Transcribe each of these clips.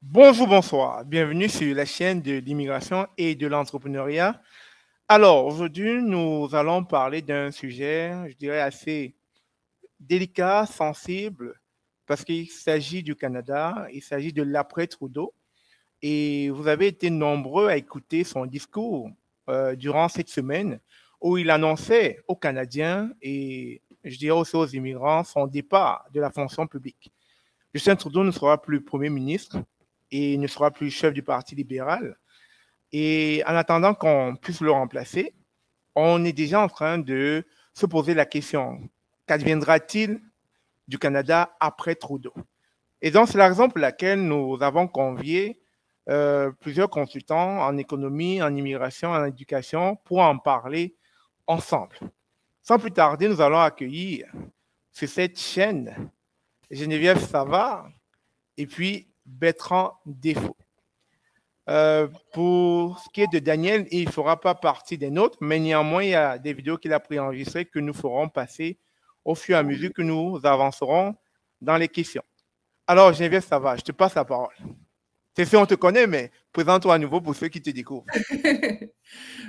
Bonjour, bonsoir. Bienvenue sur la chaîne de l'immigration et de l'entrepreneuriat. Alors, aujourd'hui, nous allons parler d'un sujet, je dirais, assez délicat, sensible, parce qu'il s'agit du Canada, il s'agit de l'après-Trudeau. Et vous avez été nombreux à écouter son discours durant cette semaine où il annonçait aux Canadiens et, je dirais aussi aux immigrants, son départ de la fonction publique. Justin Trudeau ne sera plus Premier ministre et ne sera plus chef du Parti libéral. Et en attendant qu'on puisse le remplacer, on est déjà en train de se poser la question, qu'adviendra-t-il du Canada après Trudeau? Et donc, c'est la raison pour laquelle nous avons convié plusieurs consultants en économie, en immigration, en éducation pour en parler ensemble. Sans plus tarder, nous allons accueillir sur cette chaîne Geneviève Savard et puis Bertrand Défaut. Pour ce qui est de Daniel, il ne fera pas partie des nôtres, mais néanmoins, il y a des vidéos qu'il a préenregistrées que nous ferons passer au fur et à mesure que nous avancerons dans les questions. Alors, Geneviève Savard, je te passe la parole. C'est sûr, on te connaît, mais présente-toi à nouveau pour ceux qui te découvrent.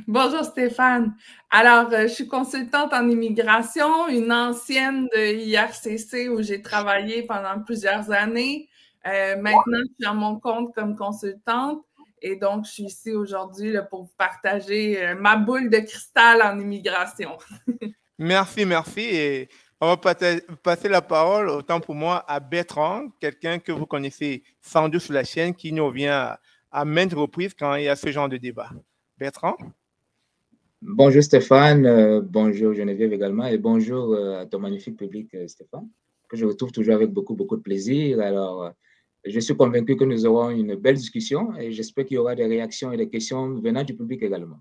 Bonjour Stéphane. Alors, je suis consultante en immigration, une ancienne de IRCC où j'ai travaillé pendant plusieurs années. Maintenant, je suis à mon compte comme consultante et donc je suis ici aujourd'hui pour vous partager ma boule de cristal en immigration. Merci. Et on va passer la parole, autant pour moi, à Bertrand, quelqu'un que vous connaissez sans doute sur la chaîne, qui nous vient à maintes reprises quand il y a ce genre de débat. Bertrand? Bonjour Stéphane, bonjour Geneviève également, et bonjour à ton magnifique public Stéphane, que je retrouve toujours avec beaucoup de plaisir. Alors, je suis convaincu que nous aurons une belle discussion et j'espère qu'il y aura des réactions et des questions venant du public également.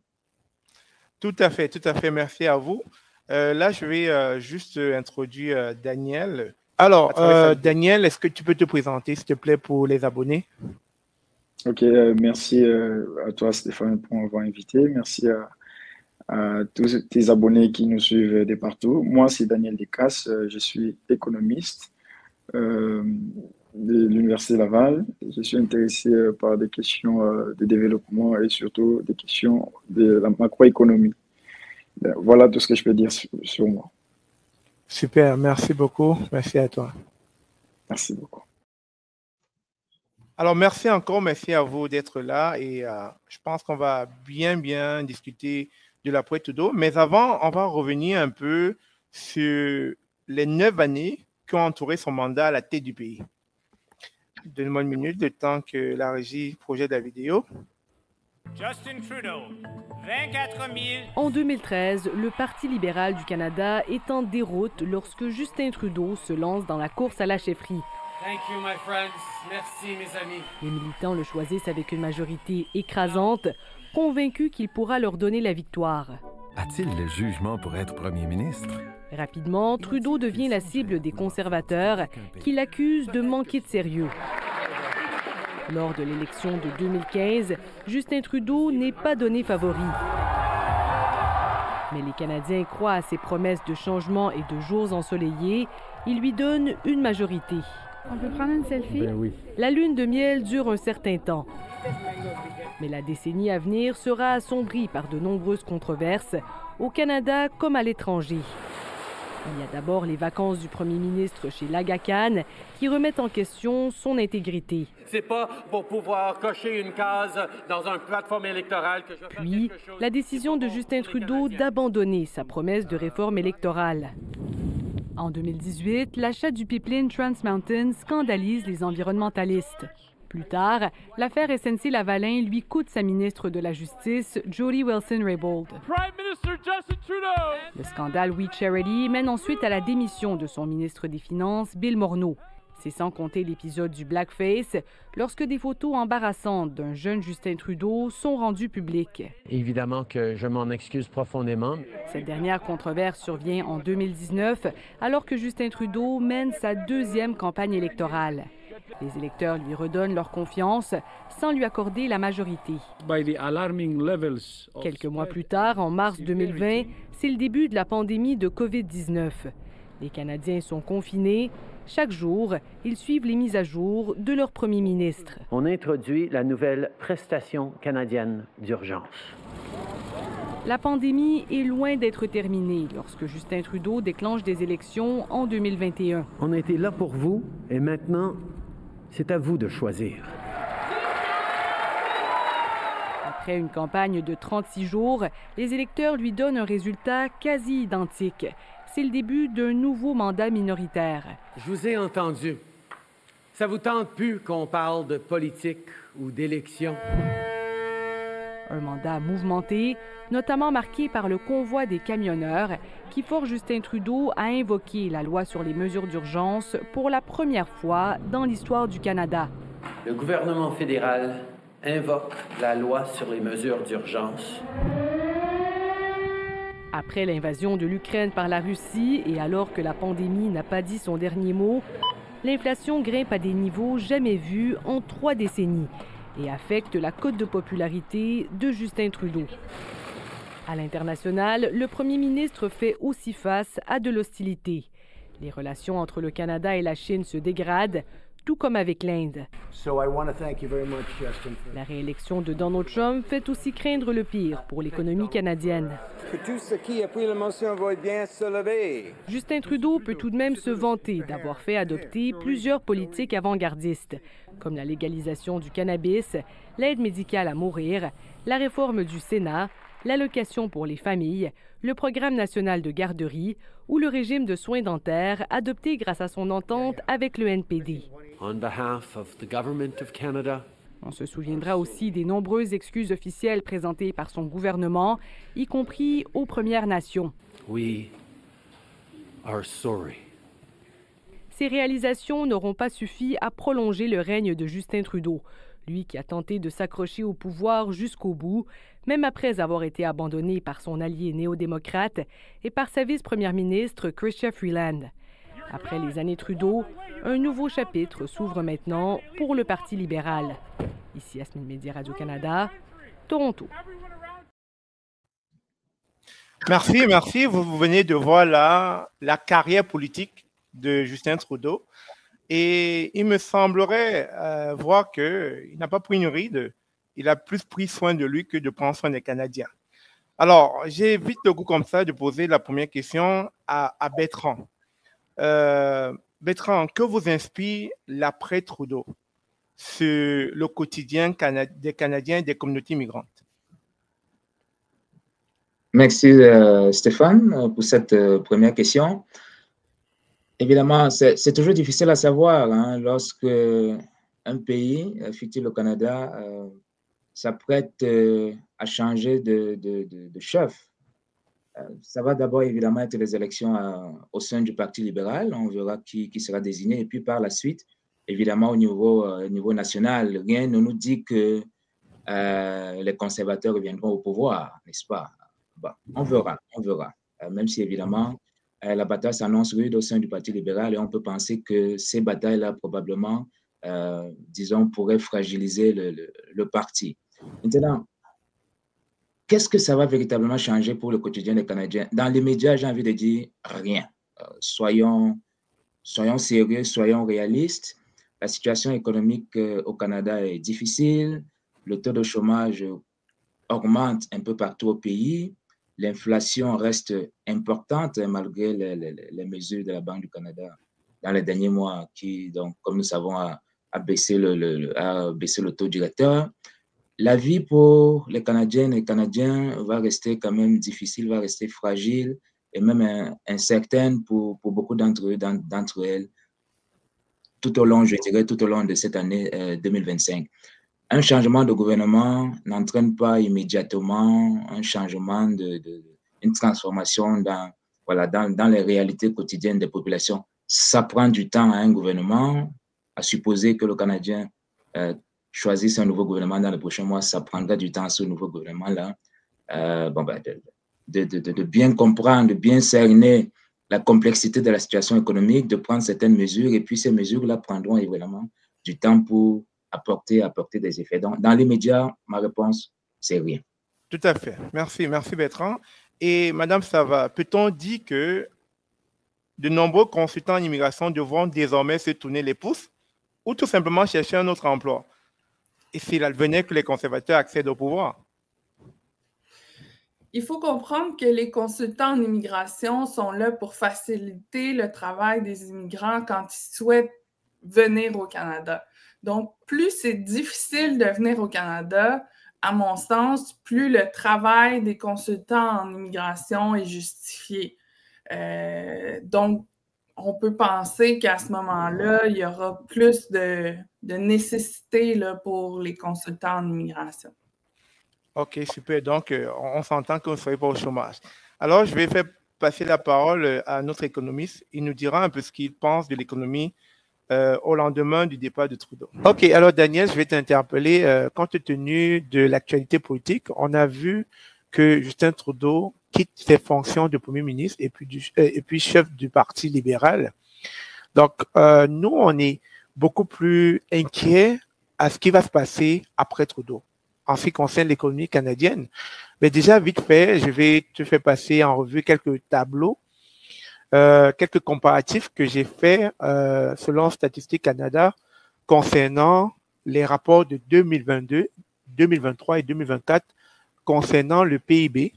Tout à fait. Merci à vous. Là, je vais juste introduire Daniel. Alors, Daniel, est-ce que tu peux te présenter, s'il te plaît, pour les abonnés? Ok, merci à toi, Stéphane, pour m'avoir invité. Merci à tous tes abonnés qui nous suivent de partout. Moi, c'est Daniel Descasses, je suis économiste de l'Université Laval. Je suis intéressé par des questions de développement et surtout des questions de la macroéconomie. Voilà tout ce que je peux dire sur moi. Super, merci beaucoup. Merci à toi. Merci beaucoup. Alors, merci à vous d'être là et je pense qu'on va bien discuter de l'après-Trudeau. Mais avant, on va revenir un peu sur les 9 années qui ont entouré son mandat à la tête du pays. Donne-moi une minute, le temps que la régie projette la vidéo. Justin Trudeau, 24 000... En 2013, le Parti libéral du Canada est en déroute lorsque Justin Trudeau se lance dans la course à la chefferie. Thank you, my friends. Merci, mes amis. Les militants le choisissent avec une majorité écrasante, convaincus qu'il pourra leur donner la victoire. A-t-il le jugement pour être premier ministre? Rapidement, Trudeau devient la cible des conservateurs qui l'accusent de manquer de sérieux. Lors de l'élection de 2015, Justin Trudeau n'est pas donné favori. Mais les Canadiens croient à ses promesses de changement et de jours ensoleillés. Ils lui donnent une majorité. On peut prendre une selfie? Ben oui. La lune de miel dure un certain temps. Mais la décennie à venir sera assombrie par de nombreuses controverses, au Canada comme à l'étranger. Il y a d'abord les vacances du premier ministre chez l'Aga Khan qui remettent en question son intégrité. C'est pas pour pouvoir cocher une case dans une plateforme électorale que je fais Puis, quelque chose... la décision de Justin Trudeau d'abandonner sa promesse de réforme électorale. En 2018, l'achat du pipeline Trans Mountain scandalise les environnementalistes. Plus tard, l'affaire SNC-Lavalin lui coûte sa ministre de la Justice, Jody Wilson-Raybould. Le scandale We Charity mène ensuite à la démission de son ministre des Finances, Bill Morneau. C'est sans compter l'épisode du blackface, lorsque des photos embarrassantes d'un jeune Justin Trudeau sont rendues publiques. Évidemment que je m'en excuse profondément. Cette dernière controverse survient en 2019, alors que Justin Trudeau mène sa deuxième campagne électorale. Les électeurs lui redonnent leur confiance sans lui accorder la majorité. Quelques mois plus tard, en mars 2020, c'est le début de la pandémie de COVID-19. Les Canadiens sont confinés, Chaque jour, ils suivent les mises à jour de leur premier ministre. On introduit la nouvelle prestation canadienne d'urgence. La pandémie est loin d'être terminée lorsque Justin Trudeau déclenche des élections en 2021. On a été là pour vous et maintenant, c'est à vous de choisir. Après une campagne de 36 jours, les électeurs lui donnent un résultat quasi identique. C'est le début d'un nouveau mandat minoritaire. Je vous ai entendu. Ça vous tente plus qu'on parle de politique ou d'élection? Un mandat mouvementé, notamment marqué par le convoi des camionneurs qui force Justin Trudeau à invoquer la loi sur les mesures d'urgence pour la première fois dans l'histoire du Canada. Le gouvernement fédéral invoque la loi sur les mesures d'urgence. Après l'invasion de l'Ukraine par la Russie et alors que la pandémie n'a pas dit son dernier mot, l'inflation grimpe à des niveaux jamais vus en 3 décennies et affecte la cote de popularité de Justin Trudeau. À l'international, le premier ministre fait aussi face à de l'hostilité. Les relations entre le Canada et la Chine se dégradent, tout comme avec l'Inde. La réélection de Donald Trump fait aussi craindre le pire pour l'économie canadienne. Que tout ce qui appuie la motion va bien se lever. Justin Trudeau peut tout de même se vanter d'avoir fait adopter plusieurs politiques avant-gardistes, comme la légalisation du cannabis, l'aide médicale à mourir, la réforme du Sénat, l'allocation pour les familles, le programme national de garderie ou le régime de soins dentaires adopté grâce à son entente avec le NPD. On behalf of the Government of Canada, on se souviendra aussi des nombreuses excuses officielles présentées par son gouvernement, y compris aux Premières Nations. We are sorry. Ces réalisations n'auront pas suffi à prolonger le règne de Justin Trudeau, lui qui a tenté de s'accrocher au pouvoir jusqu'au bout, même après avoir été abandonné par son allié néo-démocrate et par sa vice-première ministre Chrystia Freeland. Après les années Trudeau, un nouveau chapitre s'ouvre maintenant pour le Parti libéral. Ici Yasmine Média, Radio-Canada, Toronto. Merci. Vous venez de voir la carrière politique de Justin Trudeau. Et il me semblerait voir qu'il n'a pas pris une ride. Il a plus pris soin de lui que de prendre soin des Canadiens. Alors, j'ai vite le goût comme ça de poser la première question à Bertrand. Bertrand, que vous inspire l'après-Trudeau sur le quotidien des Canadiens et des communautés migrantes? Merci Stéphane pour cette première question. Évidemment, c'est toujours difficile à savoir hein, lorsque un pays, fut-il le Canada, s'apprête à changer de chef. Ça va d'abord évidemment être les élections au sein du Parti libéral. On verra qui sera désigné. Et puis par la suite, évidemment, au niveau national, rien ne nous dit que les conservateurs reviendront au pouvoir, n'est-ce pas? Bon, on verra. Même si évidemment, la bataille s'annonce rude au sein du Parti libéral et on peut penser que ces batailles-là, probablement, disons, pourraient fragiliser le parti. Maintenant, qu'est-ce que ça va véritablement changer pour le quotidien des Canadiens? Dans les médias, j'ai envie de dire rien. Soyons sérieux, soyons réalistes. La situation économique au Canada est difficile. Le taux de chômage augmente un peu partout au pays. L'inflation reste importante malgré les mesures de la Banque du Canada dans les derniers mois qui, donc, comme nous savons, a baissé le taux directeur. La vie pour les Canadiennes et Canadiens va rester quand même difficile, va rester fragile et même incertaine pour beaucoup d'entre elles tout au long de cette année 2025. Un changement de gouvernement n'entraîne pas immédiatement un changement, une transformation dans les réalités quotidiennes des populations. Ça prend du temps à un gouvernement. À supposer que le Canadien choisisse un nouveau gouvernement dans les prochains mois, ça prendra du temps à ce nouveau gouvernement-là de bien comprendre, de bien cerner la complexité de la situation économique, de prendre certaines mesures, et puis ces mesures-là prendront évidemment du temps pour apporter des effets. Donc, dans les médias, ma réponse, c'est rien. Tout à fait. Merci Bertrand. Et Madame Sava, peut-on dire que de nombreux consultants en immigration devront désormais se tourner les pouces ou tout simplement chercher un autre emploi. Et s'il advenait que les conservateurs accèdent au pouvoir? Il faut comprendre que les consultants en immigration sont là pour faciliter le travail des immigrants quand ils souhaitent venir au Canada. Donc, plus c'est difficile de venir au Canada, à mon sens, plus le travail des consultants en immigration est justifié. Donc, on peut penser qu'à ce moment-là, il y aura plus de nécessité là, pour les consultants en immigration. OK, super. Donc, on s'entend qu'on ne serait pas au chômage. Alors, je vais faire passer la parole à notre économiste. Il nous dira un peu ce qu'il pense de l'économie au lendemain du départ de Trudeau. OK, alors Daniel, je vais t'interpeller. Compte tenu de l'actualité politique, on a vu que Justin Trudeau quitte ses fonctions de Premier ministre et puis chef du Parti libéral. Donc, nous, on est beaucoup plus inquiets à ce qui va se passer après Trudeau en ce qui concerne l'économie canadienne. Mais déjà, vite fait, je vais te faire passer en revue quelques tableaux, quelques comparatifs que j'ai faits selon Statistique Canada concernant les rapports de 2022, 2023 et 2024 concernant le PIB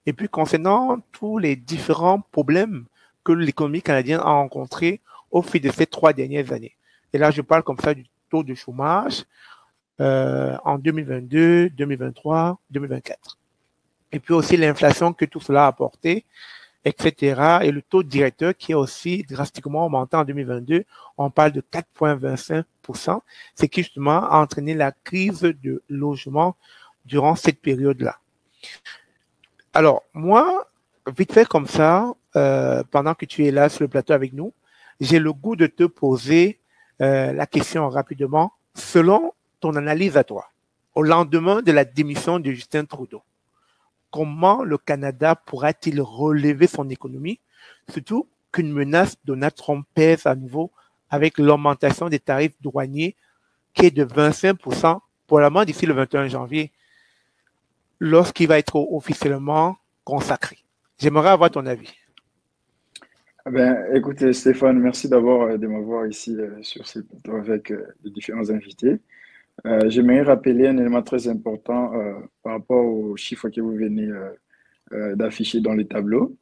et puis concernant tous les différents problèmes que l'économie canadienne a rencontrés au fil de ces 3 dernières années. Et là, je parle comme ça du taux de chômage en 2022, 2023, 2024. Et puis aussi l'inflation que tout cela a apporté, etc. Et le taux directeur qui est aussi drastiquement augmenté en 2022. On parle de 4,25%. C'est qui justement a entraîné la crise de logement durant cette période-là. Alors, moi, vite fait comme ça, pendant que tu es là sur le plateau avec nous, j'ai le goût de te poser la question rapidement, selon ton analyse à toi, au lendemain de la démission de Justin Trudeau. Comment le Canada pourra-t-il relever son économie, surtout qu'une menace de Donald Trump pèse à nouveau avec l'augmentation des tarifs douaniers qui est de 25% probablement d'ici le 21 janvier, lorsqu'il va être officiellement consacré. J'aimerais avoir ton avis. Écoutez, Stéphane, merci d'abord de m'avoir ici sur ces plateaux avec les différents invités. J'aimerais rappeler un élément très important par rapport aux chiffres que vous venez d'afficher dans les tableaux.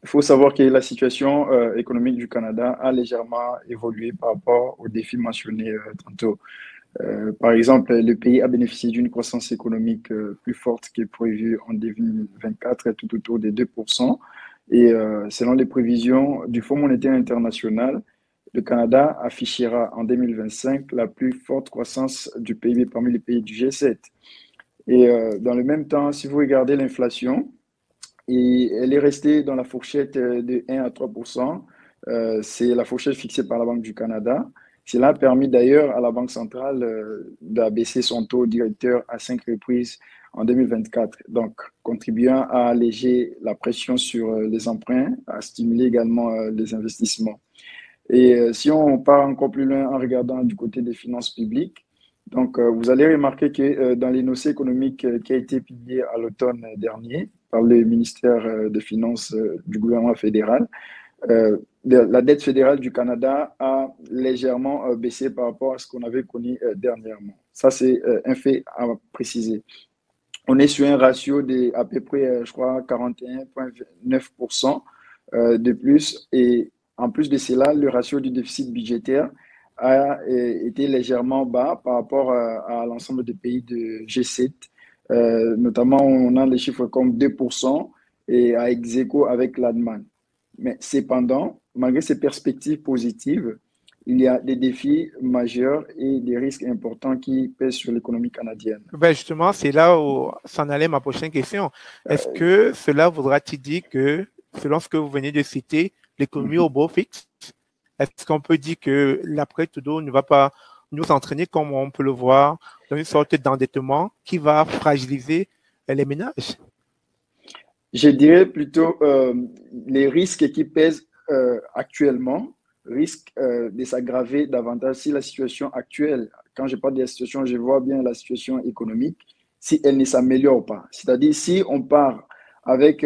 Il faut savoir que la situation économique du Canada a légèrement évolué par rapport aux défis mentionnés tantôt. Par exemple, le pays a bénéficié d'une croissance économique plus forte que prévue en 2024, tout autour des 2%. Et selon les prévisions du Fonds monétaire international, le Canada affichera en 2025 la plus forte croissance du PIB parmi les pays du G7. Et dans le même temps, si vous regardez l'inflation, elle est restée dans la fourchette de 1 à 3%. C'est la fourchette fixée par la Banque du Canada. Cela a permis d'ailleurs à la Banque centrale d'abaisser son taux directeur à 5 reprises en 2024, donc contribuant à alléger la pression sur les emprunts, à stimuler également les investissements. Et si on part encore plus loin en regardant du côté des finances publiques, donc vous allez remarquer que dans l'énoncé économique qui a été publié à l'automne dernier par le ministère des Finances du gouvernement fédéral, la dette fédérale du Canada a légèrement baissé par rapport à ce qu'on avait connu dernièrement. Ça, c'est un fait à préciser. On est sur un ratio de à peu près, je crois, 41,9% de plus. Et en plus de cela, le ratio du déficit budgétaire a été légèrement bas par rapport à l'ensemble des pays de G7. Notamment, on a des chiffres comme 2% et à ex-aequo avec l'Allemagne. Mais cependant, malgré ces perspectives positives, il y a des défis majeurs et des risques importants qui pèsent sur l'économie canadienne. Justement, c'est là où s'en allait ma prochaine question. Est-ce que cela voudra-t-il dire que, selon ce que vous venez de citer, l'économie au beau fixe, est-ce qu'on peut dire que l'après-Trudeau ne va pas nous entraîner, comme on peut le voir, dans une sorte d'endettement qui va fragiliser les ménages? Je dirais plutôt les risques qui pèsent actuellement risquent de s'aggraver davantage si la situation actuelle, quand je parle de la situation, je vois bien la situation économique, si elle ne s'améliore pas. C'est-à-dire si on part avec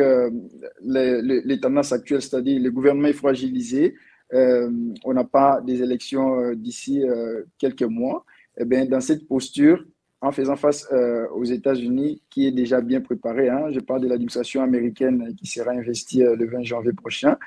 les tendances actuelles, c'est-à-dire le gouvernement est fragilisé, on n'a pas des élections d'ici quelques mois, eh bien, dans cette posture, en faisant face aux États-Unis, qui est déjà bien préparée, hein, je parle de l'administration américaine qui sera investie le 20 janvier prochain,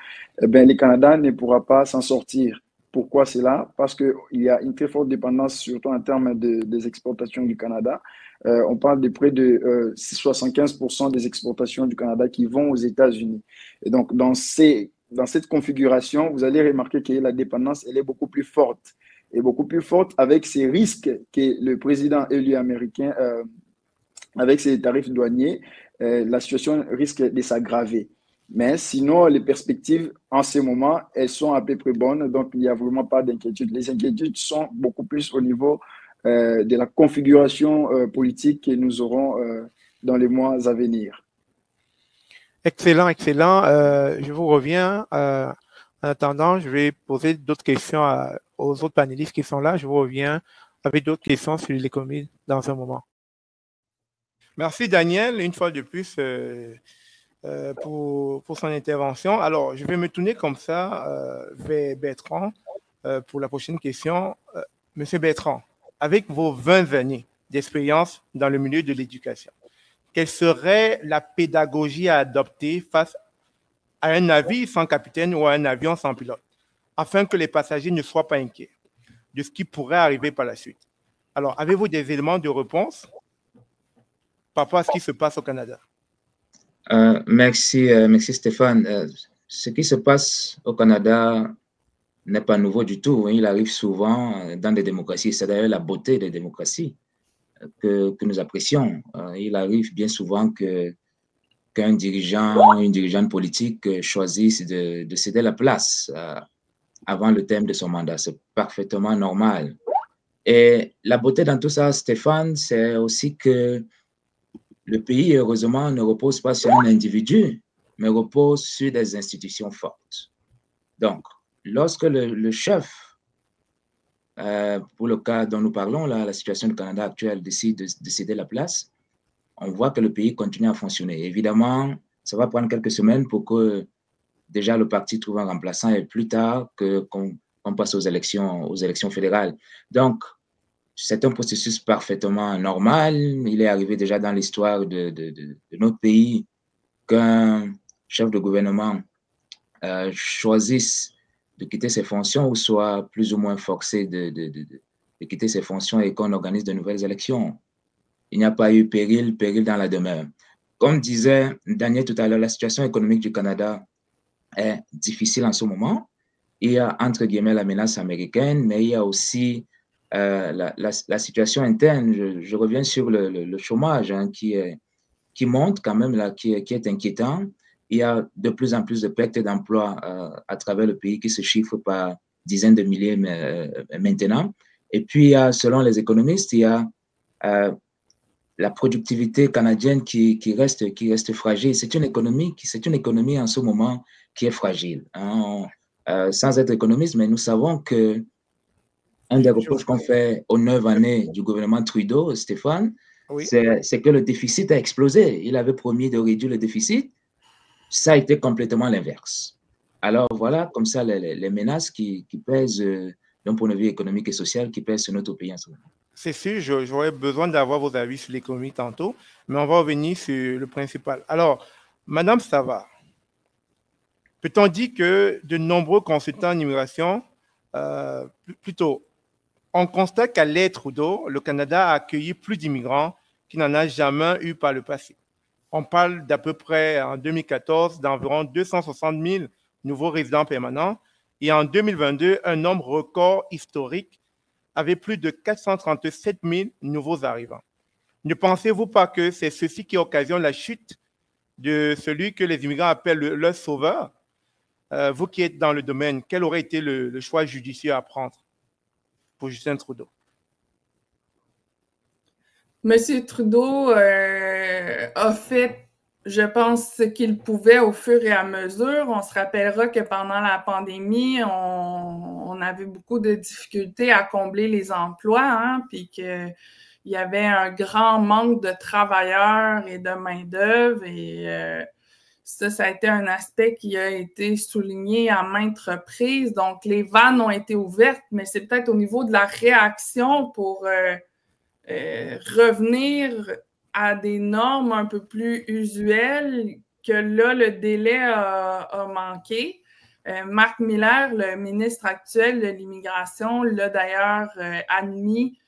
eh bien, le Canada ne pourra pas s'en sortir. Pourquoi cela? Parce qu'il y a une très forte dépendance, surtout en termes des exportations du Canada. On parle de près de 75% des exportations du Canada qui vont aux États-Unis. Et donc, dans cette configuration, vous allez remarquer que la dépendance, elle est beaucoup plus forte. Et beaucoup plus forte avec ces risques que le président élu américain, avec ses tarifs douaniers, la situation risque de s'aggraver. Mais sinon, les perspectives en ce moment, elles sont à peu près bonnes, donc il n'y a vraiment pas d'inquiétude. Les inquiétudes sont beaucoup plus au niveau de la configuration politique que nous aurons dans les mois à venir. Excellent, excellent. Je vous reviens. En attendant, je vais poser d'autres questions aux autres panélistes qui sont là. Je vous reviens avec d'autres questions sur l'économie dans un moment. Merci Daniel, une fois de plus, pour son intervention. Alors, je vais me tourner comme ça vers Bertrand pour la prochaine question. Monsieur Bertrand, avec vos 20 années d'expérience dans le milieu de l'éducation, quelle serait la pédagogie à adopter face à un navire sans capitaine ou à un avion sans pilote, afin que les passagers ne soient pas inquiets de ce qui pourrait arriver par la suite? Alors, avez-vous des éléments de réponse par rapport à ce qui se passe au Canada? Merci Stéphane. Ce qui se passe au Canada n'est pas nouveau du tout. Il arrive souvent dans des démocraties. C'est d'ailleurs la beauté des démocraties que nous apprécions. Il arrive bien souvent qu'un dirigeant, une dirigeante politique choisisse de céder la place avant le terme de son mandat. C'est parfaitement normal. Et la beauté dans tout ça, Stéphane, c'est aussi que le pays, heureusement, ne repose pas sur un individu, mais repose sur des institutions fortes. Donc, lorsque le chef, pour le cas dont nous parlons, là, la situation du Canada actuelle, décide de céder la place, on voit que le pays continue à fonctionner. Évidemment, ça va prendre quelques semaines pour que déjà le parti trouve un remplaçant et plus tard qu'on passe aux élections fédérales. Donc, c'est un processus parfaitement normal. Il est arrivé déjà dans l'histoire de notre pays qu'un chef de gouvernement choisisse de quitter ses fonctions ou soit plus ou moins forcé de quitter ses fonctions et qu'on organise de nouvelles élections. Il n'y a pas eu péril dans la demeure. Comme disait Daniel tout à l'heure, la situation économique du Canada est difficile en ce moment. Il y a, entre guillemets, la menace américaine, mais il y a aussi la situation interne. Je reviens sur le chômage hein, qui monte quand même, là, qui est inquiétant. Il y a de plus en plus de pertes d'emplois à travers le pays qui se chiffrent par dizaines de milliers maintenant. Et puis, selon les économistes, il y a la productivité canadienne qui reste fragile. C'est une économie en ce moment qui est fragile. Hein. Sans être économiste, mais nous savons que un des reproches qu'on fait aux 9 années du gouvernement Trudeau, Stéphane, oui, c'est que le déficit a explosé. Il avait promis de réduire le déficit. Ça a été complètement l'inverse. Alors voilà, comme ça, les menaces qui pèsent d'un point de vue économique et social qui pèsent sur notre pays en ce moment. C'est sûr, j'aurais besoin d'avoir vos avis sur l'économie tantôt, mais on va revenir sur le principal. Alors, Madame Savard, peut-on dire que de nombreux consultants en immigration, plutôt, on constate qu'à l'ère Trudeau, le Canada a accueilli plus d'immigrants qu'il n'en a jamais eu par le passé. On parle d'à peu près, en 2014, d'environ 260 000 nouveaux résidents permanents et en 2022, un nombre record historique avec plus de 437 000 nouveaux arrivants. Ne pensez-vous pas que c'est ceci qui occasionne la chute de celui que les immigrants appellent leur sauveur? Vous qui êtes dans le domaine, quel aurait été le choix judicieux à prendre pour Justin Trudeau? Monsieur Trudeau a fait, je pense, ce qu'il pouvait au fur et à mesure. On se rappellera que pendant la pandémie, on avait beaucoup de difficultés à combler les emplois, hein, puis qu'il y avait un grand manque de travailleurs et de main-d'œuvre. Et Ça a été un aspect qui a été souligné à maintes reprises. Donc, les vannes ont été ouvertes, mais c'est peut-être au niveau de la réaction pour revenir à des normes un peu plus usuelles que là, le délai a manqué. Marc Miller, le ministre actuel de l'Immigration, l'a d'ailleurs admis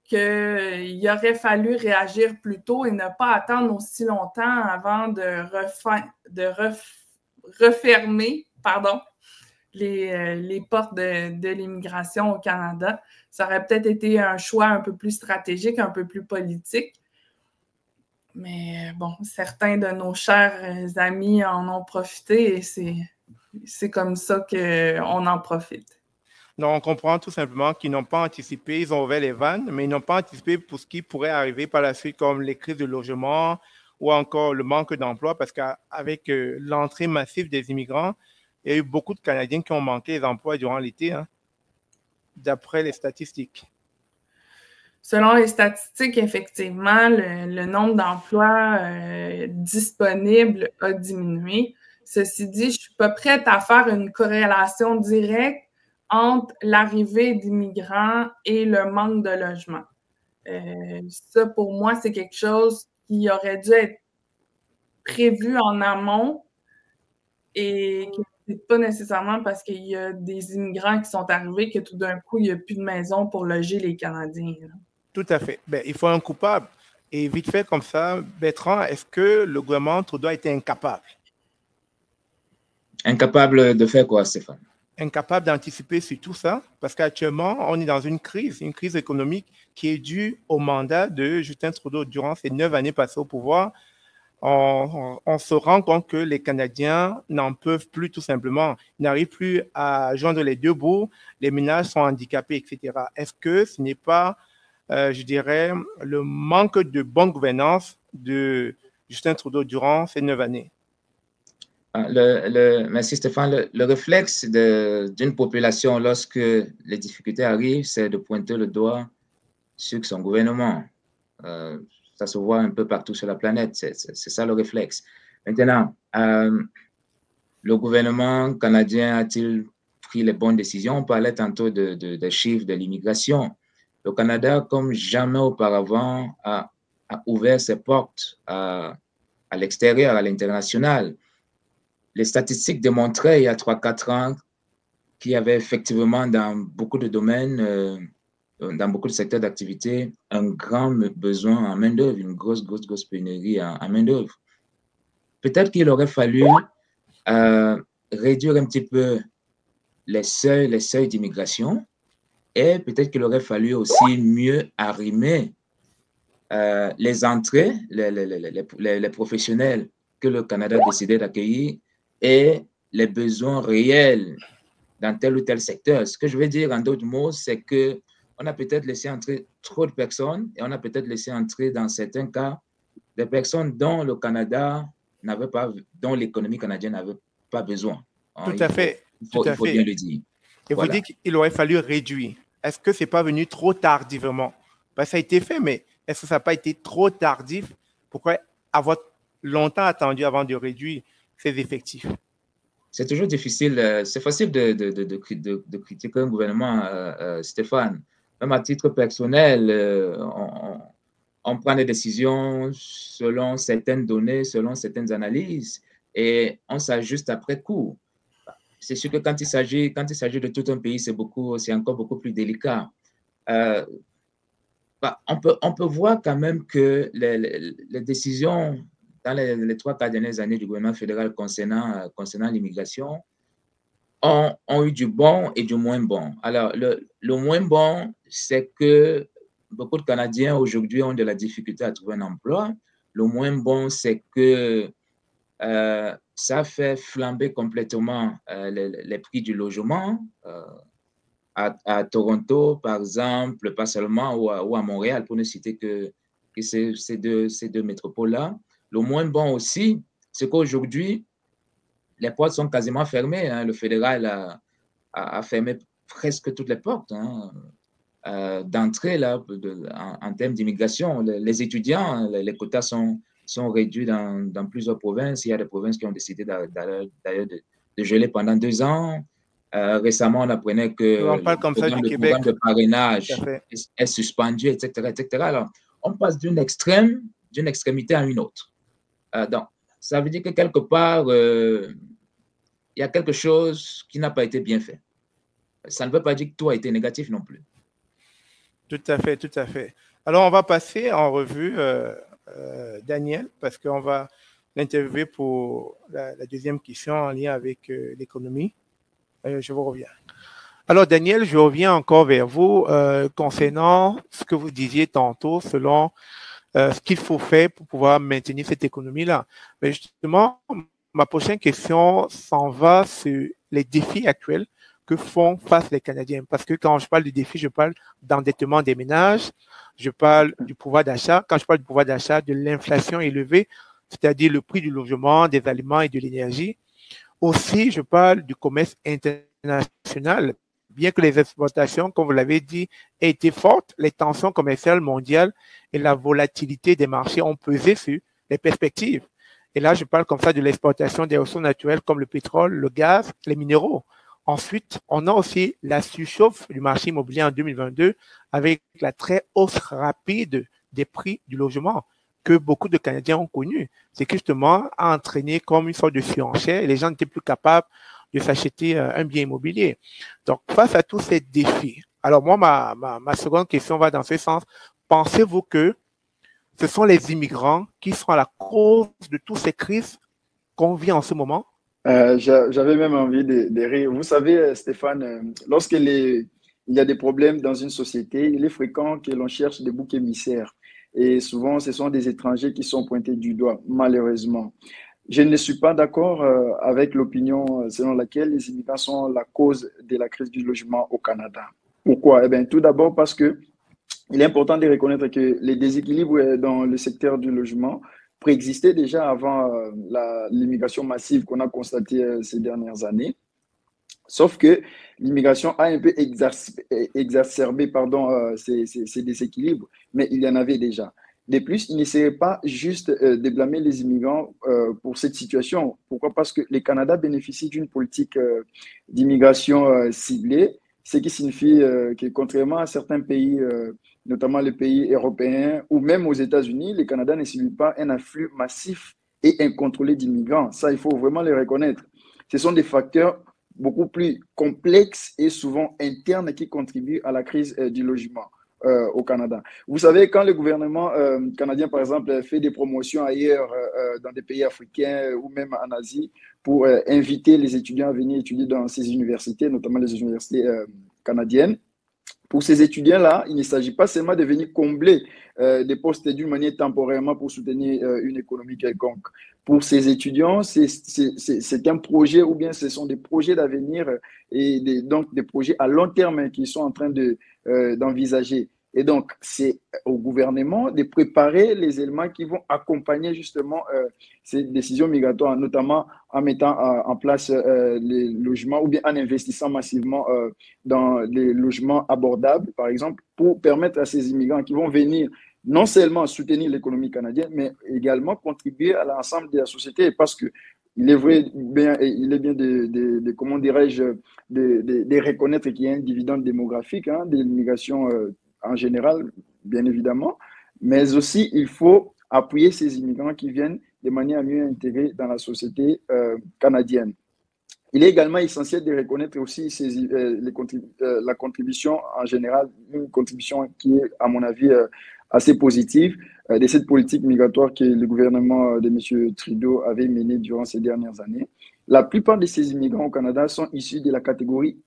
qu'il aurait fallu réagir plus tôt et ne pas attendre aussi longtemps avant de refermer les portes de l'immigration au Canada. Ça aurait peut-être été un choix un peu plus stratégique, un peu plus politique. Mais bon, certains de nos chers amis en ont profité et c'est comme ça qu'on en profite. Donc, on comprend tout simplement qu'ils n'ont pas anticipé, ils ont ouvert les vannes, mais ils n'ont pas anticipé pour ce qui pourrait arriver par la suite, comme les crises de logement ou encore le manque d'emploi, parce qu'avec l'entrée massive des immigrants, il y a eu beaucoup de Canadiens qui ont manqué les emplois durant l'été, hein, d'après les statistiques. Selon les statistiques, effectivement, le nombre d'emplois disponibles a diminué. Ceci dit, je ne suis pas prête à faire une corrélation directe entre l'arrivée d'immigrants et le manque de logement. Ça, pour moi, c'est quelque chose qui aurait dû être prévu en amont et que ce n'est pas nécessairement parce qu'il y a des immigrants qui sont arrivés que tout d'un coup, il n'y a plus de maison pour loger les Canadiens. Là. Tout à fait. Ben, il faut un coupable. Et vite fait comme ça, Bertrand, est-ce que le gouvernement Trudeau a été incapable? Incapable de faire quoi, Stéphane? Incapable d'anticiper sur tout ça, parce qu'actuellement, on est dans une crise économique qui est due au mandat de Justin Trudeau durant ces 9 années passées au pouvoir. On se rend compte que les Canadiens n'en peuvent plus tout simplement. Ils n'arrivent plus à joindre les deux bouts, les ménages sont handicapés, etc. Est-ce que ce n'est pas, je dirais, le manque de bonne gouvernance de Justin Trudeau durant ces 9 années? Merci Stéphane. Le réflexe d'une population lorsque les difficultés arrivent, c'est de pointer le doigt sur son gouvernement. Ça se voit un peu partout sur la planète, c'est ça le réflexe. Maintenant, le gouvernement canadien a-t-il pris les bonnes décisions? On parlait tantôt des chiffres de l'immigration. Le Canada, comme jamais auparavant, a ouvert ses portes à l'extérieur, à l'international. Les statistiques démontraient il y a 3-4 ans qu'il y avait effectivement dans beaucoup de domaines, dans beaucoup de secteurs d'activité, un grand besoin en main-d'œuvre, une grosse pénurie en main-d'œuvre. Peut-être qu'il aurait fallu réduire un petit peu les seuils d'immigration et peut-être qu'il aurait fallu aussi mieux arrimer les entrées, les professionnels que le Canada a décidé d'accueillir et les besoins réels dans tel ou tel secteur. Ce que je veux dire en d'autres mots, c'est qu'on a peut-être laissé entrer trop de personnes et on a peut-être laissé entrer dans certains cas des personnes dont le Canada n'avait pas, dont l'économie canadienne n'avait pas besoin. Tout à fait. Il faut bien le dire. Et vous dites qu'il aurait fallu réduire. Est-ce que ce n'est pas venu trop tardivement? Ben, ça a été fait, mais est-ce que ça n'a pas été trop tardif? Pourquoi avoir longtemps attendu avant de réduire ses effectifs? C'est toujours difficile. C'est facile de critiquer un gouvernement, Stéphane. Même à titre personnel, on prend des décisions selon certaines données, selon certaines analyses, et on s'ajuste après coup. C'est sûr que quand il s'agit de tout un pays, c'est encore beaucoup plus délicat. On peut voir quand même que les décisions dans les 3-4 dernières années du gouvernement fédéral concernant l'immigration ont eu du bon et du moins bon. Alors, le moins bon, c'est que beaucoup de Canadiens aujourd'hui ont de la difficulté à trouver un emploi. Le moins bon, c'est que ça fait flamber complètement les prix du logement. À Toronto, par exemple, pas seulement, ou à Montréal, pour ne citer que ces deux métropoles-là. Le moins bon aussi, c'est qu'aujourd'hui, les portes sont quasiment fermées. Hein. Le fédéral a fermé presque toutes les portes d'entrée en termes d'immigration. Les étudiants, les quotas sont sont réduits dans plusieurs provinces. Il y a des provinces qui ont décidé d'ailleurs de geler pendant 2 ans. Récemment, on apprenait que On parle comme ça du le Québec. programme de parrainage est suspendu, etc., etc. Alors, on passe d'une extrémité à une autre. Donc, ça veut dire que quelque part, il y a quelque chose qui n'a pas été bien fait. Ça ne veut pas dire que tout a été négatif non plus. Tout à fait, tout à fait. Alors, on va passer en revue Daniel, parce qu'on va l'interviewer pour la deuxième question en lien avec l'économie. Je vous reviens. Alors, Daniel, je reviens encore vers vous concernant ce que vous disiez tantôt, selon ce qu'il faut faire pour pouvoir maintenir cette économie-là. Mais justement, ma prochaine question s'en va sur les défis actuels que font face les Canadiens. Parce que quand je parle de défis, je parle d'endettement des ménages, je parle du pouvoir d'achat. Quand je parle du pouvoir d'achat, de l'inflation élevée, c'est-à-dire le prix du logement, des aliments et de l'énergie. Aussi, je parle du commerce international. Bien que les exportations, comme vous l'avez dit, aient été fortes, les tensions commerciales mondiales et la volatilité des marchés ont pesé sur les perspectives. Et là, je parle comme ça de l'exportation des ressources naturelles comme le pétrole, le gaz, les minéraux. Ensuite, on a aussi la surchauffe du marché immobilier en 2022 avec la très hausse rapide des prix du logement que beaucoup de Canadiens ont connu. C'est que justement a entraîné comme une sorte de surenchère et les gens n'étaient plus capables de s'acheter un bien immobilier. Donc, face à tous ces défis, alors moi, ma seconde question va dans ce sens. Pensez-vous que ce sont les immigrants qui sont à la cause de toutes ces crises qu'on vit en ce moment? J'avais même envie de rire. Vous savez, Stéphane, lorsqu'il y a des problèmes dans une société, il est fréquent que l'on cherche des boucs émissaires. Et souvent, ce sont des étrangers qui sont pointés du doigt, malheureusement. Je ne suis pas d'accord avec l'opinion selon laquelle les immigrants sont la cause de la crise du logement au Canada. Pourquoi? Eh bien, tout d'abord parce que il est important de reconnaître que les déséquilibres dans le secteur du logement préexistaient déjà avant l'immigration massive qu'on a constatée ces dernières années. Sauf que l'immigration a un peu exacerbé ces déséquilibres, mais il y en avait déjà. De plus, il ne serait pas juste de blâmer les immigrants pour cette situation. Pourquoi? Parce que le Canada bénéficie d'une politique d'immigration ciblée, ce qui signifie que contrairement à certains pays, notamment les pays européens ou même aux États-Unis, le Canada ne subit pas un afflux massif et incontrôlé d'immigrants. Ça, il faut vraiment le reconnaître. Ce sont des facteurs beaucoup plus complexes et souvent internes qui contribuent à la crise du logement au Canada. Vous savez, quand le gouvernement canadien, par exemple, fait des promotions ailleurs, dans des pays africains ou même en Asie, pour inviter les étudiants à venir étudier dans ces universités, notamment les universités canadiennes, pour ces étudiants-là, il ne s'agit pas seulement de venir combler des postes d'une manière temporairement pour soutenir une économie quelconque. Pour ces étudiants, c'est un projet ou bien ce sont des projets d'avenir et donc des projets à long terme qu'ils sont en train d'envisager. Et donc, c'est au gouvernement de préparer les éléments qui vont accompagner justement ces décisions migratoires, notamment en mettant en place les logements ou bien en investissant massivement dans les logements abordables, par exemple, pour permettre à ces immigrants qui vont venir non seulement soutenir l'économie canadienne, mais également contribuer à l'ensemble de la société. Parce que il est bien de comment dirais-je, de reconnaître qu'il y a un dividende démographique de l'immigration en général, bien évidemment, mais aussi il faut appuyer ces immigrants qui viennent de manière à mieux intégrer dans la société canadienne. Il est également essentiel de reconnaître aussi la contribution en général, une contribution qui est, à mon avis, assez positive de cette politique migratoire que le gouvernement de M. Trudeau avait menée durant ces dernières années. La plupart de ces immigrants au Canada sont issus de la catégorie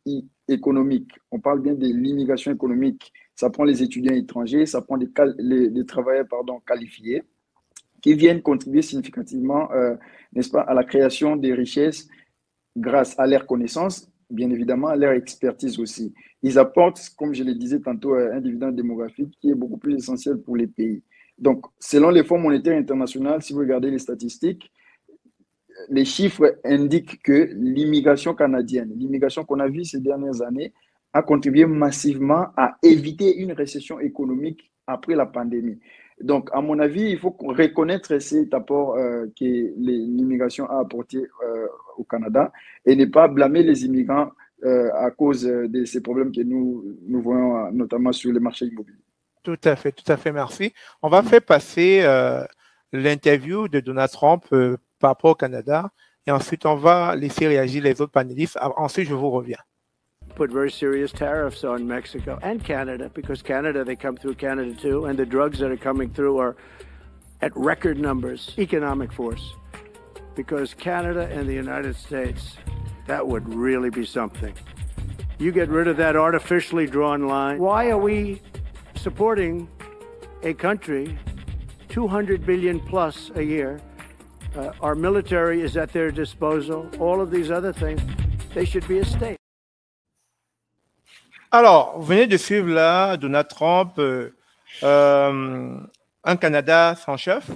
économique. On parle bien de l'immigration économique. Ça prend les étudiants étrangers, ça prend les travailleurs qualifiés qui viennent contribuer significativement, n'est-ce pas, à la création des richesses grâce à leur connaissance, bien évidemment, à leur expertise aussi. Ils apportent, comme je le disais tantôt, un dividende démographique qui est beaucoup plus essentiel pour les pays. Donc, selon les Fonds monétaires internationaux, si vous regardez les statistiques, les chiffres indiquent que l'immigration canadienne, l'immigration qu'on a vue ces dernières années, a contribué massivement à éviter une récession économique après la pandémie. Donc, à mon avis, il faut reconnaître cet apport que l'immigration a apporté au Canada et ne pas blâmer les immigrants à cause de ces problèmes que nous voyons notamment sur le marché immobilier. Tout à fait, merci. On va faire passer l'interview de Donald Trump par rapport au Canada et ensuite on va laisser réagir les autres panélistes. Ensuite, je vous reviens. Put very serious tariffs on Mexico and Canada, because Canada, they come through Canada too, and the drugs that are coming through are at record numbers. Economic force, because Canada and the United States, that would really be something. You get rid of that artificially drawn line. Why are we supporting a country 200 billion plus a year? Our military is at their disposal. All of these other things, they should be a state. Alors, vous venez de suivre là Donald Trump, un Canada sans chef.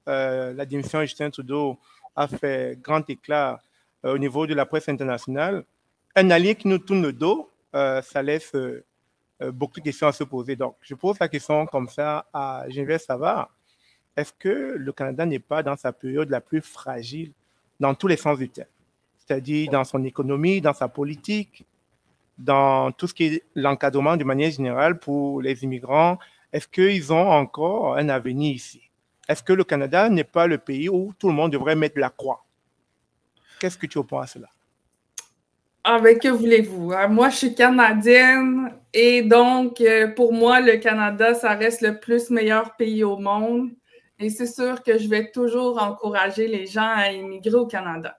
La démission de Justin Trudeau a fait grand éclat au niveau de la presse internationale. Un allié qui nous tourne le dos, ça laisse beaucoup de questions à se poser. Donc, je pose la question comme ça à Geneviève Savard. Est-ce que le Canada n'est pas dans sa période la plus fragile dans tous les sens du terme? C'est-à-dire dans son économie, dans sa politique, dans tout ce qui est l'encadrement de manière générale pour les immigrants? Est-ce qu'ils ont encore un avenir ici? Est-ce que le Canada n'est pas le pays où tout le monde devrait mettre la croix? Qu'est-ce que tu opines à cela? Ah, ben, que voulez-vous? Moi, je suis canadienne et donc, pour moi, le Canada, ça reste le plus meilleur pays au monde. Et c'est sûr que je vais toujours encourager les gens à immigrer au Canada.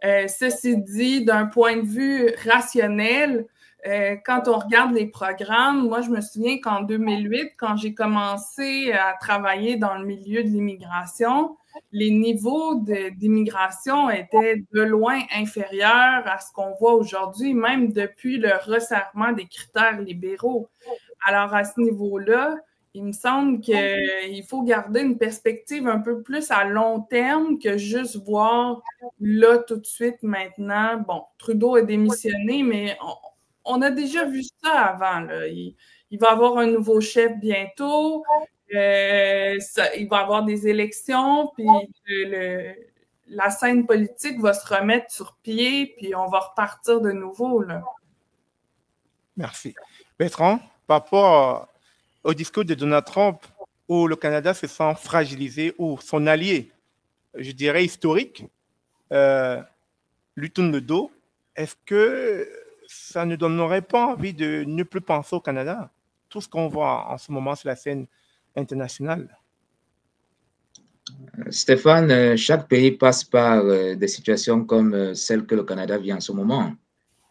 Ceci dit, d'un point de vue rationnel, quand on regarde les programmes, moi, je me souviens qu'en 2008, quand j'ai commencé à travailler dans le milieu de l'immigration, les niveaux d'immigration étaient de loin inférieurs à ce qu'on voit aujourd'hui, même depuis le resserrement des critères libéraux. Alors, à ce niveau-là, il me semble qu'il faut garder une perspective un peu plus à long terme que juste voir là tout de suite maintenant. Bon, Trudeau a démissionné, mais on a déjà vu ça avant. Là. Il va y avoir un nouveau chef bientôt. Il va y avoir des élections, puis la scène politique va se remettre sur pied, puis on va repartir de nouveau. Là. Merci. Bertrand, par rapport au discours de Donald Trump, où le Canada se sent fragilisé, où son allié, je dirais historique, lui tourne le dos, est-ce que ça ne donnerait pas envie de ne plus penser au Canada? Tout ce qu'on voit en ce moment sur la scène internationale. Stéphane, chaque pays passe par des situations comme celle que le Canada vit en ce moment.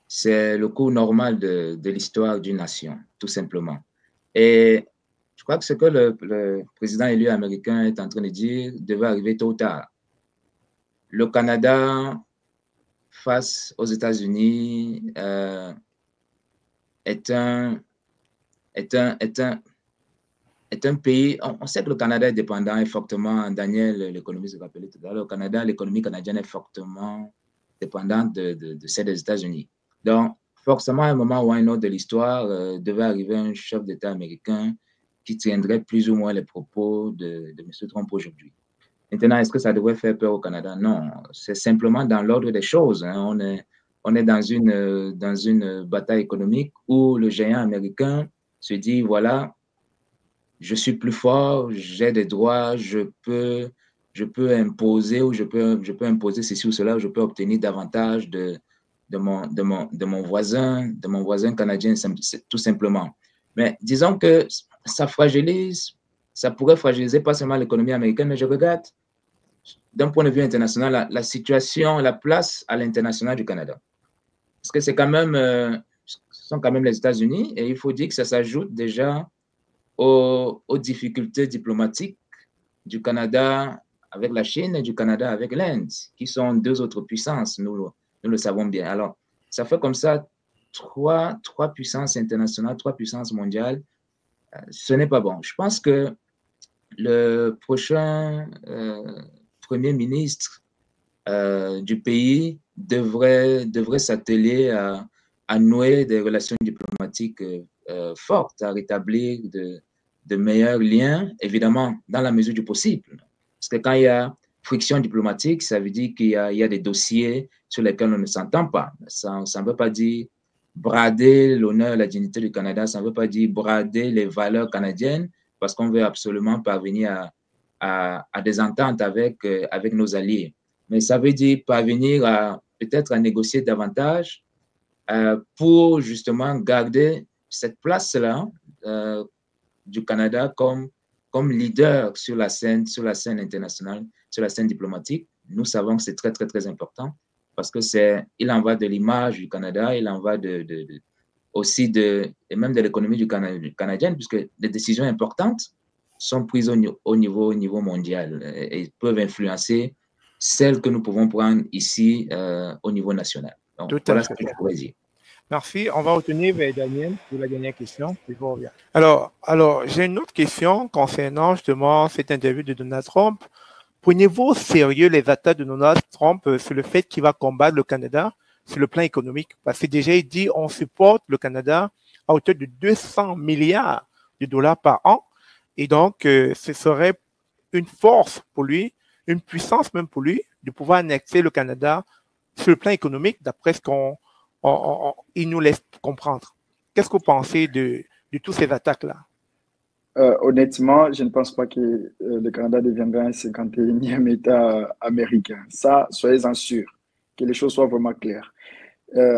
C'est le cours normal de l'histoire d'une nation, tout simplement. Et je crois que ce que le président élu américain est en train de dire devait arriver tôt ou tard. Le Canada, face aux États-Unis, est un pays, on sait que le Canada est dépendant et fortement, Daniel, l'économiste, l'a rappelé tout à l'heure, le Canada, l'économie canadienne est fortement dépendante de celle des États-Unis. Donc, forcément, à un moment ou à un autre de l'histoire, devait arriver un chef d'État américain qui tiendrait plus ou moins les propos de M. Trump aujourd'hui. Maintenant, est-ce que ça devrait faire peur au Canada? Non, c'est simplement dans l'ordre des choses. Hein. On est dans une bataille économique où le géant américain se dit, voilà, je suis plus fort, j'ai des droits, je peux imposer ou je peux imposer ceci ou cela, je peux obtenir davantage de mon voisin canadien, tout simplement. Mais disons que ça pourrait fragiliser pas seulement l'économie américaine, mais je regarde d'un point de vue international la situation, la place à l'international du Canada. Parce que ce sont quand même les États-Unis et il faut dire que ça s'ajoute déjà aux difficultés diplomatiques du Canada avec la Chine et du Canada avec l'Inde, qui sont deux autres puissances, nous le savons bien. Alors, ça fait comme ça trois puissances internationales, trois puissances mondiales. Ce n'est pas bon. Je pense que le prochain Premier ministre du pays devrait s'atteler à nouer des relations diplomatiques fortes, à rétablir de meilleurs liens, évidemment, dans la mesure du possible. Parce que quand il y a friction diplomatique, ça veut dire qu'il y a des dossiers sur lesquels on ne s'entend pas. Ça ne veut pas dire brader l'honneur et la dignité du Canada, ça ne veut pas dire brader les valeurs canadiennes, parce qu'on veut absolument parvenir à des ententes avec nos alliés. Mais ça veut dire parvenir peut-être à négocier davantage pour justement garder cette place-là du Canada comme leader sur la scène internationale, sur la scène diplomatique. Nous savons que c'est très, très, très important parce que il en va de l'image du Canada, il en va aussi et même de l'économie du canadienne, puisque des décisions importantes sont prises au niveau mondial et peuvent influencer celles que nous pouvons prendre ici au niveau national. Donc, voilà ce que je pourrais dire. Merci. On va retourner vers Daniel pour la dernière question. Alors, j'ai une autre question concernant justement cette interview de Donald Trump. Prenez-vous au sérieux les attaques de Donald Trump sur le fait qu'il va combattre le Canada sur le plan économique? Parce que déjà, il dit on supporte le Canada à hauteur de 200 milliards de dollars par an. Et donc, ce serait une force pour lui, une puissance même pour lui, de pouvoir annexer le Canada sur le plan économique, d'après ce qu'il nous laisse comprendre. Qu'est-ce que vous pensez de toutes ces attaques-là? Honnêtement, je ne pense pas que le Canada deviendra un 51e État américain. Ça, soyez-en sûrs, que les choses soient vraiment claires.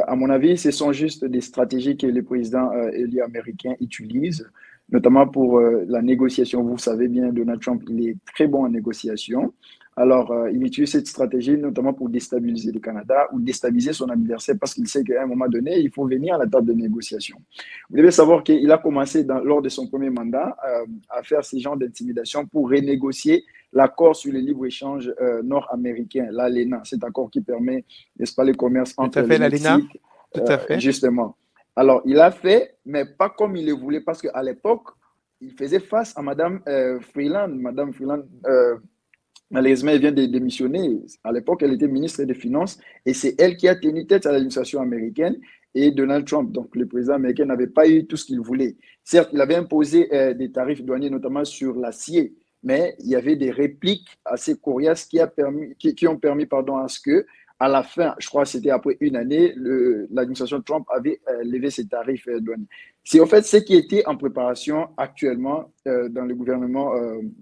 À mon avis, ce sont juste des stratégies que les présidents élus américains utilisent, notamment pour la négociation. Vous savez bien, Donald Trump, il est très bon en négociation. Alors, il utilise cette stratégie notamment pour déstabiliser le Canada ou déstabiliser son adversaire parce qu'il sait qu'à un moment donné, il faut venir à la table de négociation. Vous devez savoir qu'il a commencé lors de son premier mandat à faire ce genre d'intimidation pour renégocier l'accord sur le libre-échange nord-américain, l'ALENA, cet accord qui permet, n'est-ce pas, le commerce entre le Mexique, tout à fait. Justement. Alors, il a fait, mais pas comme il le voulait parce qu'à l'époque, il faisait face à Mme Freeland. Mme Freeland, malheureusement, elle vient de démissionner. À l'époque, elle était ministre des Finances et c'est elle qui a tenu tête à l'administration américaine et Donald Trump. Donc, le président américain n'avait pas eu tout ce qu'il voulait. Certes, il avait imposé des tarifs douaniers, notamment sur l'acier, mais il y avait des répliques assez coriaces qui ont permis à ce que, à la fin, je crois que c'était après une année, l'administration Trump avait levé ses tarifs douaniers. C'est en fait ce qui était en préparation actuellement dans le gouvernement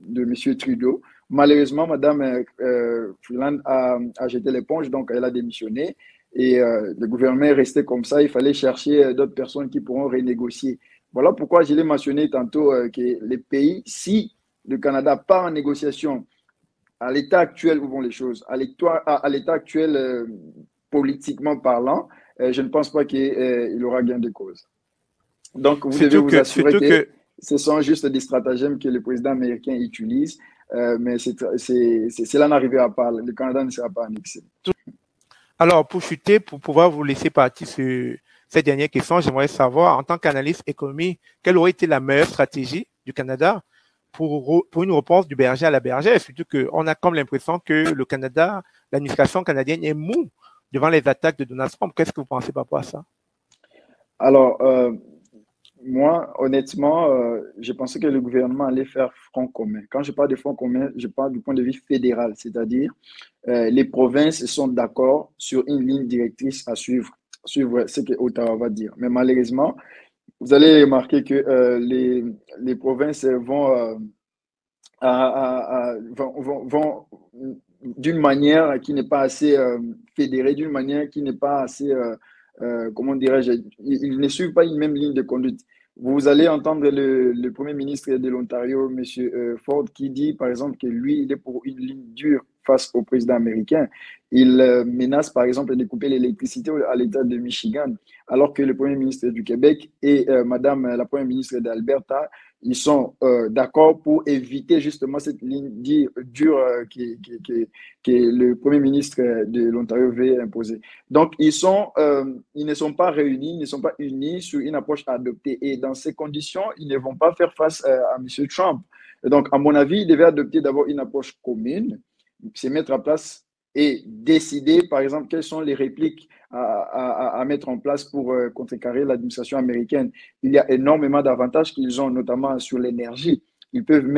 de M. Trudeau. Malheureusement, Mme Freeland a jeté l'éponge, donc elle a démissionné et le gouvernement est resté comme ça. Il fallait chercher d'autres personnes qui pourront renégocier. Voilà pourquoi je l'ai mentionné tantôt que les pays, si le Canada part en négociation à l'état actuel où vont les choses, à l'état actuel politiquement parlant, je ne pense pas qu'il aura gain de cause. Donc, vous devez vous assurer que ce sont juste des stratagèmes que le président américain utilise. Mais cela n'arrivera pas. Le Canada ne sera pas annexé. Alors, pour chuter, pour pouvoir vous laisser partir sur cette dernière question, j'aimerais savoir, en tant qu'analyste économique, quelle aurait été la meilleure stratégie du Canada pour une réponse du berger à la bergère, surtout qu'on a comme l'impression que le Canada, l'administration canadienne est mou devant les attaques de Donald Trump. Qu'est-ce que vous pensez par rapport à ça? Alors, moi, honnêtement, je pensais que le gouvernement allait faire front commun. Quand je parle de front commun, je parle du point de vue fédéral, c'est-à-dire les provinces sont d'accord sur une ligne directrice à suivre ce que Ottawa va dire. Mais malheureusement, vous allez remarquer que les provinces vont d'une manière qui n'est pas assez fédérée, d'une manière qui n'est pas assez, comment dirais-je, ils ne suivent pas une même ligne de conduite. Vous allez entendre le premier ministre de l'Ontario, M. Ford, qui dit, par exemple, que lui, il est pour une ligne dure face au président américain. Il menace, par exemple, de couper l'électricité à l'État de Michigan, alors que le premier ministre du Québec et Madame la première ministre d'Alberta, ils sont d'accord pour éviter justement cette ligne dure que le premier ministre de l'Ontario veut imposer. Donc, ils ne sont pas réunis, ils ne sont pas unis sur une approche adoptée. Et dans ces conditions, ils ne vont pas faire face à M. Trump. Donc, à mon avis, ils devaient adopter d'abord une approche commune, se mettre à place et décider, par exemple, quelles sont les répliques à mettre en place pour contrecarrer l'administration américaine. Il y a énormément d'avantages qu'ils ont, notamment sur l'énergie. Ils peuvent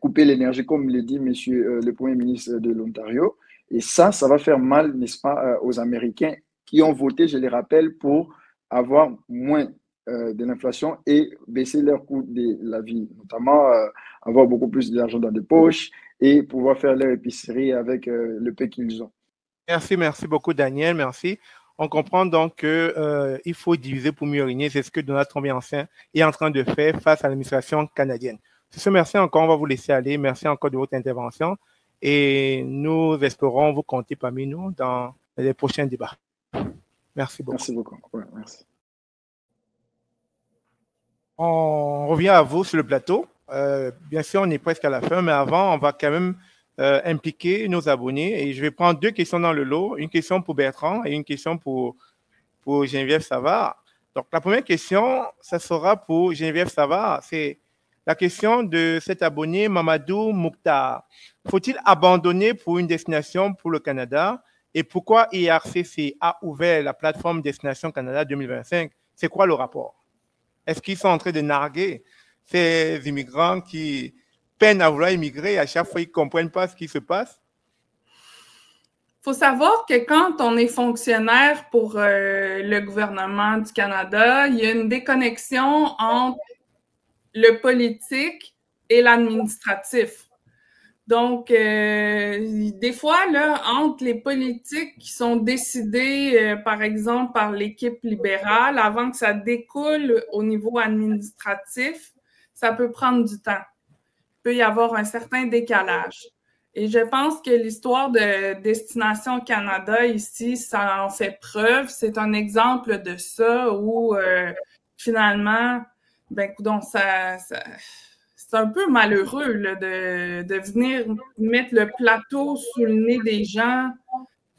couper l'énergie, comme le dit monsieur le Premier ministre de l'Ontario. Et ça va faire mal, n'est-ce pas, aux Américains qui ont voté, je les rappelle, pour avoir moins de l'inflation et baisser leur coût de la vie, notamment avoir beaucoup plus d'argent dans les poches et pouvoir faire leur épicerie avec le peu qu'ils ont. Merci beaucoup Daniel, merci. On comprend donc qu'il faut diviser pour mieux régner, c'est ce que Donald Trump est en train de faire face à l'administration canadienne. Sur ce, merci encore, on va vous laisser aller. Merci encore de votre intervention et nous espérons vous compter parmi nous dans les prochains débats. Merci beaucoup. Merci beaucoup. Ouais, merci. On revient à vous sur le plateau. Bien sûr, on est presque à la fin, mais avant, on va quand même impliquer nos abonnés. Et je vais prendre 2 questions dans le lot. Une question pour Bertrand et une question pour Geneviève Savard. Donc, la première question, ça sera pour Geneviève Savard. C'est la question de cet abonné, Mamadou Mouktar. Faut-il abandonner pour une destination pour le Canada? Et pourquoi IRCC a ouvert la plateforme Destination Canada 2025? C'est quoi le rapport? Est-ce qu'ils sont en train de narguer ces immigrants qui peinent à vouloir immigrer et à chaque fois ils ne comprennent pas ce qui se passe? Il faut savoir que quand on est fonctionnaire pour le gouvernement du Canada, il y a une déconnexion entre le politique et l'administratif. Donc, des fois, là, entre les politiques qui sont décidées, par exemple, par l'équipe libérale, avant que ça découle au niveau administratif, ça peut prendre du temps. Il peut y avoir un certain décalage. Et je pense que l'histoire de Destination Canada ici, ça en fait preuve. C'est un exemple de ça où, finalement, ben, coudonc, c'est un peu malheureux là, de venir mettre le plateau sous le nez des gens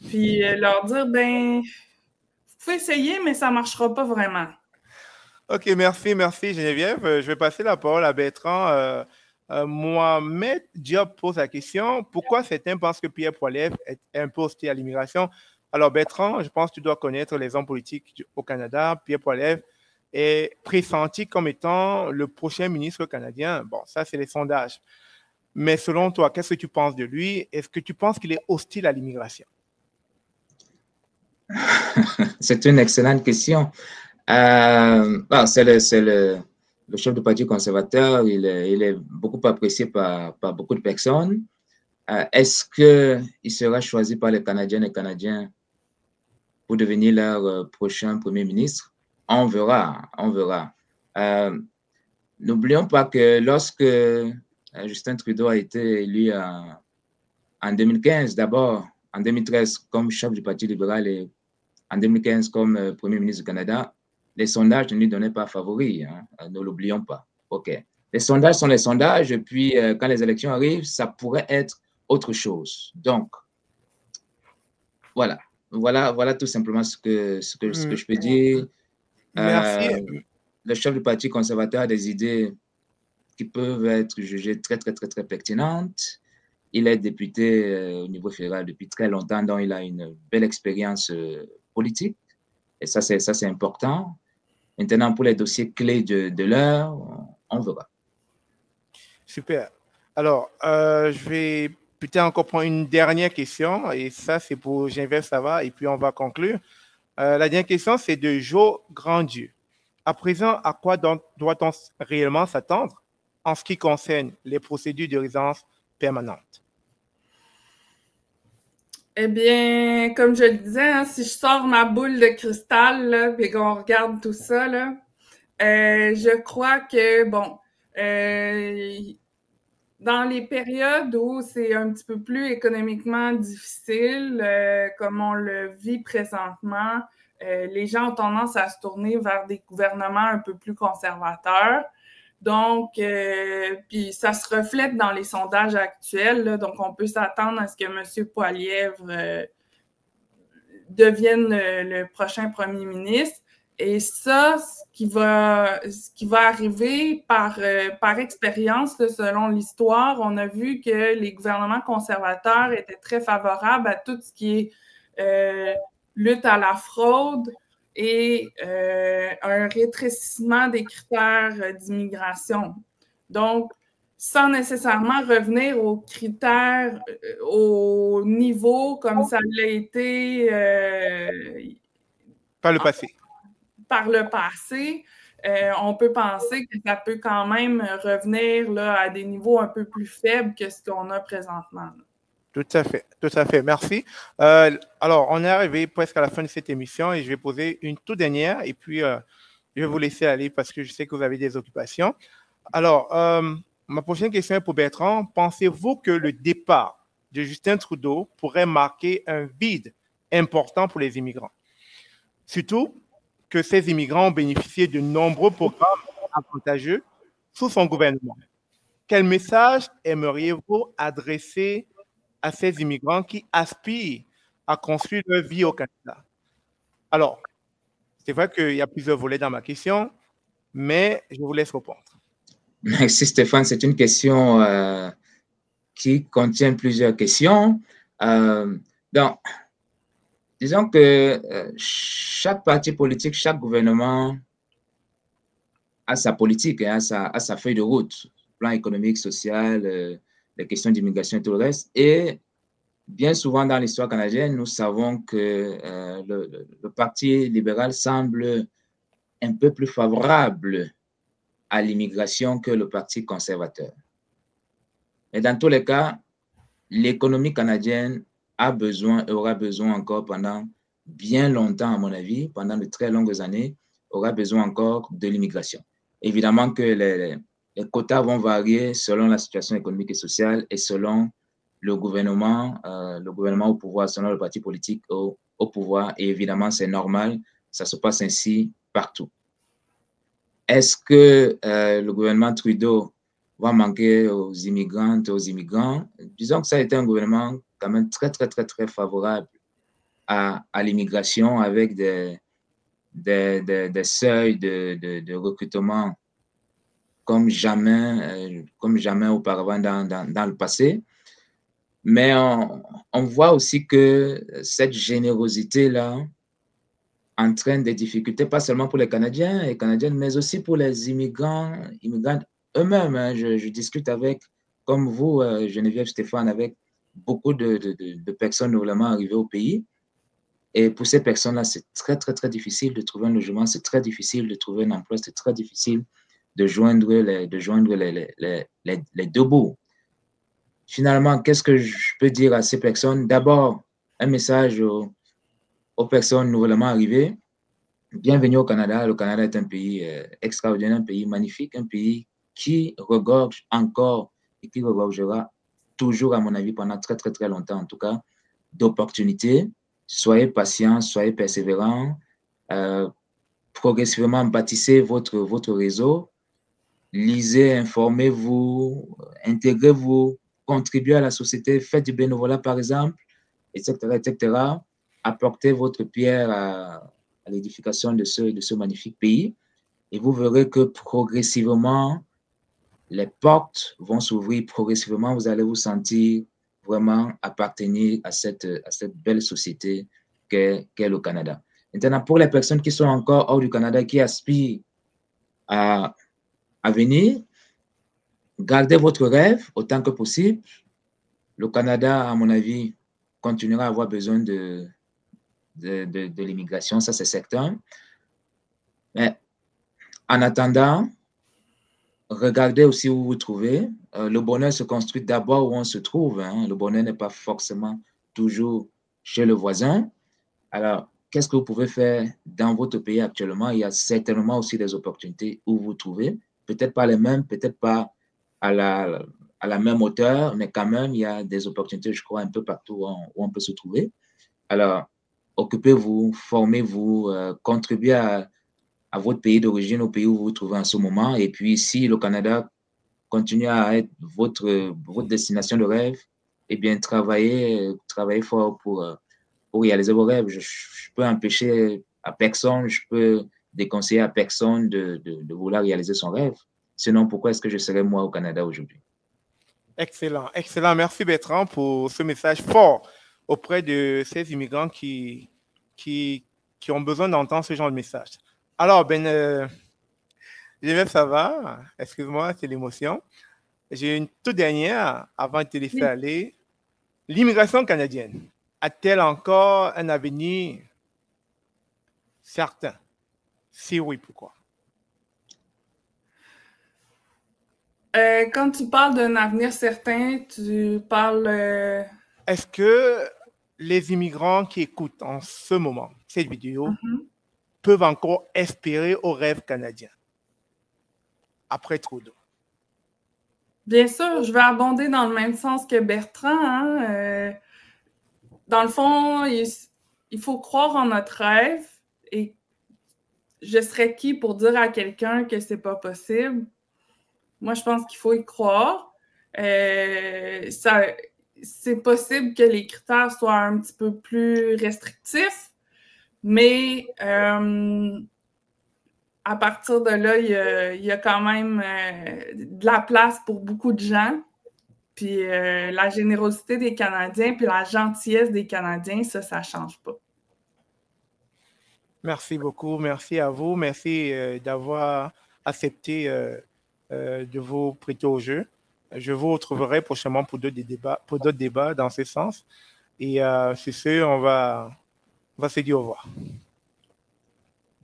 puis leur dire, ben, vous pouvez essayer, mais ça ne marchera pas vraiment. OK, merci Geneviève. Je vais passer la parole à Bertrand. Mohamed Diop pose la question, pourquoi certains pensent que Pierre Poilievre est un peu hostile à l'immigration? Alors Bertrand, je pense que tu dois connaître les hommes politiques au Canada. Pierre Poilievre est pressenti comme étant le prochain ministre canadien. Bon, ça, c'est les sondages. Mais selon toi, qu'est-ce que tu penses de lui? Est-ce que tu penses qu'il est hostile à l'immigration? C'est une excellente question. C'est le chef du Parti conservateur. Il est beaucoup apprécié par beaucoup de personnes. Est-ce qu'il sera choisi par les Canadiennes et Canadiens pour devenir leur prochain Premier ministre? On verra. N'oublions pas que lorsque Justin Trudeau a été élu en 2015, d'abord en 2013 comme chef du Parti libéral et en 2015 comme Premier ministre du Canada, les sondages ne lui donnaient pas favori, hein, ne l'oublions pas. OK. Les sondages sont les sondages et puis quand les élections arrivent, ça pourrait être autre chose. Donc, voilà tout simplement ce que je peux dire. Merci. Le chef du Parti conservateur a des idées qui peuvent être jugées très pertinentes. Il est député au niveau fédéral depuis très longtemps, donc il a une belle expérience politique. Et ça, c'est important. Maintenant, pour les dossiers clés de l'heure, on verra. Super. Alors, je vais peut-être encore prendre une dernière question, et ça, c'est pour Geneviève Savard, et puis on va conclure. La dernière question, c'est de Joe Grandieu. À présent, à quoi doit-on réellement s'attendre en ce qui concerne les procédures de résidence permanente? Eh bien, comme je le disais, hein, si je sors ma boule de cristal et qu'on regarde tout ça, là, je crois que, bon, dans les périodes où c'est un petit peu plus économiquement difficile, comme on le vit présentement, les gens ont tendance à se tourner vers des gouvernements un peu plus conservateurs. Donc, puis ça se reflète dans les sondages actuels, là, donc on peut s'attendre à ce que M. Poilievre devienne le prochain premier ministre. Et ça, ce qui va arriver par expérience, selon l'histoire, on a vu que les gouvernements conservateurs étaient très favorables à tout ce qui est lutte à la fraude et un rétrécissement des critères d'immigration. Donc, sans nécessairement revenir aux critères, au niveau comme ça l'a été par le passé. Par le passé, on peut penser que ça peut quand même revenir là, à des niveaux un peu plus faibles que ce qu'on a présentement. Tout à fait. Merci. Alors, on est arrivé presque à la fin de cette émission et je vais poser une toute dernière et puis je vais vous laisser aller parce que je sais que vous avez des occupations. Alors, ma prochaine question est pour Bertrand. Pensez-vous que le départ de Justin Trudeau pourrait marquer un vide important pour les immigrants? Surtout que ces immigrants ont bénéficié de nombreux programmes avantageux sous son gouvernement. Quel message aimeriez-vous adresser à ces immigrants qui aspirent à construire leur vie au Canada? Alors, c'est vrai qu'il y a plusieurs volets dans ma question, mais je vous laisse répondre. Merci Stéphane, c'est une question qui contient plusieurs questions. Donc, disons que chaque parti politique, chaque gouvernement a sa politique, a sa feuille de route, plan économique, social, les questions d'immigration et tout le reste. Et bien souvent dans l'histoire canadienne, nous savons que le Parti libéral semble un peu plus favorable à l'immigration que le Parti conservateur. Et dans tous les cas, l'économie canadienne a besoin et aura besoin encore pendant bien longtemps, à mon avis, pendant de très longues années, aura besoin encore de l'immigration. Évidemment que les quotas vont varier selon la situation économique et sociale et selon le gouvernement au pouvoir, selon le parti politique au pouvoir. Et évidemment, c'est normal, ça se passe ainsi partout. Est-ce que le gouvernement Trudeau va manquer aux immigrantes et aux immigrants? Disons que ça a été un gouvernement quand même très favorable à l'immigration avec des seuils de recrutement comme jamais auparavant dans le passé. Mais on voit aussi que cette générosité-là entraîne des difficultés, pas seulement pour les Canadiens et Canadiennes, mais aussi pour les immigrants eux-mêmes. Je discute avec, comme vous, Geneviève, Stéphane, avec beaucoup de personnes nouvellement arrivées au pays. Et pour ces personnes-là, c'est très difficile de trouver un logement, c'est très difficile de trouver un emploi, c'est très difficile de joindre les deux bouts. Finalement, qu'est-ce que je peux dire à ces personnes? D'abord, un message aux personnes nouvellement arrivées. Bienvenue au Canada. Le Canada est un pays extraordinaire, un pays magnifique, un pays qui regorge encore et qui regorgera toujours, à mon avis, pendant très longtemps, en tout cas, d'opportunités. Soyez patients, soyez persévérants, progressivement bâtissez votre réseau, lisez, informez-vous, intégrez-vous, contribuez à la société, faites du bénévolat par exemple, etc. Apportez votre pierre à l'édification de ce magnifique pays et vous verrez que progressivement, les portes vont s'ouvrir, progressivement, vous allez vous sentir vraiment appartenir à cette belle société qu'est le Canada. Maintenant, pour les personnes qui sont encore hors du Canada, qui aspirent à venir, gardez votre rêve autant que possible. Le Canada, à mon avis, continuera à avoir besoin de l'immigration, ça c'est certain. Mais en attendant, regardez aussi où vous vous trouvez. Le bonheur se construit d'abord où on se trouve. Le bonheur n'est pas forcément toujours chez le voisin. Alors, qu'est-ce que vous pouvez faire dans votre pays actuellement? Il y a certainement aussi des opportunités où vous vous trouvez. Peut-être pas les mêmes, peut-être pas à la même hauteur, mais quand même, il y a des opportunités, je crois, un peu partout où on peut se trouver. Alors, occupez-vous, formez-vous, contribuez à votre pays d'origine, au pays où vous vous trouvez en ce moment. Et puis, si le Canada continue à être votre destination de rêve, eh bien, travaillez fort pour réaliser vos rêves. Je peux empêcher à personne, je peux déconseiller à personne de vouloir réaliser son rêve. Sinon, pourquoi est-ce que je serais moi au Canada aujourd'hui? Excellent, excellent. Merci Bertrand pour ce message fort auprès de ces immigrants qui ont besoin d'entendre ce genre de message. Alors, ça va. Excuse-moi, c'est l'émotion. J'ai une toute dernière avant de te laisser aller. L'immigration canadienne a-t-elle encore un avenir certain? Si oui, pourquoi? Quand tu parles d'un avenir certain, tu parles... Est-ce que les immigrants qui écoutent en ce moment cette vidéo peuvent encore espérer au rêve canadien après Trudeau? Bien sûr, je vais abonder dans le même sens que Bertrand. Dans le fond, il faut croire en notre rêve et je serais qui pour dire à quelqu'un que c'est pas possible? Moi, je pense qu'il faut y croire. C'est possible que les critères soient un petit peu plus restrictifs, mais à partir de là, il y a quand même de la place pour beaucoup de gens. Puis la générosité des Canadiens, puis la gentillesse des Canadiens, ça ne change pas. Merci beaucoup. Merci à vous. Merci d'avoir accepté de vous prêter au jeu. Je vous retrouverai prochainement pour d'autres débats dans ce sens. Et sur ce, on va se dire au revoir.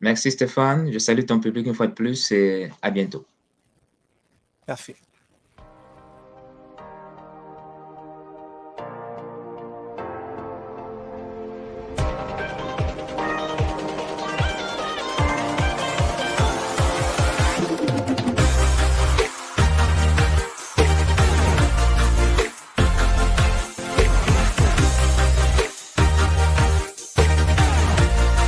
Merci Stéphane. Je salue ton public une fois de plus et à bientôt. Merci.